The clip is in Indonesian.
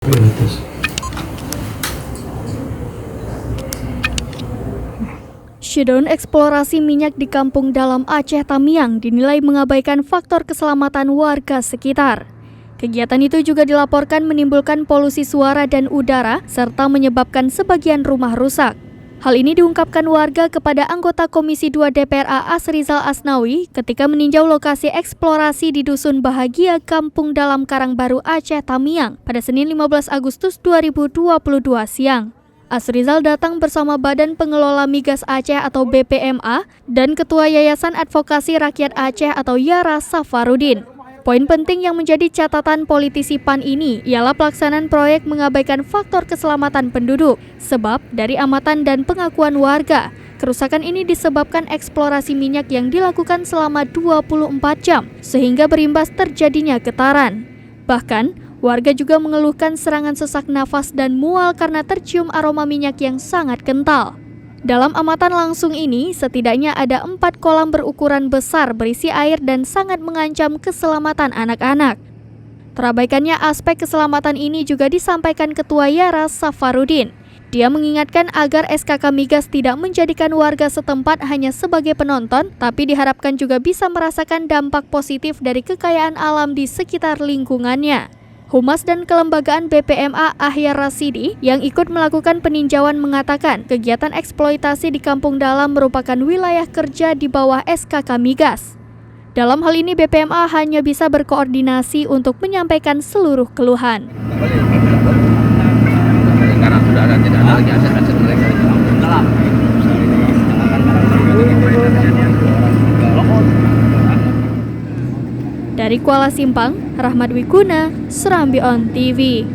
Prioritas. Shutdown eksplorasi minyak di Kampung Dalam Aceh Tamiang dinilai mengabaikan faktor keselamatan warga sekitar. Kegiatan itu juga dilaporkan menimbulkan polusi suara dan udara serta menyebabkan sebagian rumah rusak. Hal ini diungkapkan warga kepada anggota Komisi 2 DPR Asrizal Asnawi ketika meninjau lokasi eksplorasi di Dusun Bahagia Kampung Dalam Karangbaru Aceh Tamiang pada Senin 15 Agustus 2022 siang. Asrizal datang bersama Badan Pengelola Migas Aceh atau BPMA dan Ketua Yayasan Advokasi Rakyat Aceh atau YARA Safarudin. Poin penting yang menjadi catatan politisi PAN ini ialah pelaksanaan proyek mengabaikan faktor keselamatan penduduk. Sebab dari amatan dan pengakuan warga, kerusakan ini disebabkan eksplorasi minyak yang dilakukan selama 24 jam sehingga berimbas terjadinya getaran. Bahkan, warga juga mengeluhkan serangan sesak nafas dan mual karena tercium aroma minyak yang sangat kental. Dalam amatan langsung ini, setidaknya ada 4 kolam berukuran besar berisi air dan sangat mengancam keselamatan anak-anak. Terabaikannya aspek keselamatan ini juga disampaikan Ketua YARA Safarudin. Dia mengingatkan agar SKK Migas tidak menjadikan warga setempat hanya sebagai penonton, tapi diharapkan juga bisa merasakan dampak positif dari kekayaan alam di sekitar lingkungannya. Humas dan Kelembagaan BPMA Ahyar Rasidi yang ikut melakukan peninjauan mengatakan kegiatan eksploitasi di Kampung Dalam merupakan wilayah kerja di bawah SKK Migas. Dalam hal ini BPMA hanya bisa berkoordinasi untuk menyampaikan seluruh keluhan. Karena sudah ada tidak ada lagi aset-aset mereka di Kampung Dalam. Dari Kuala Simpang, Rahmat Wiguna, Serambi On TV.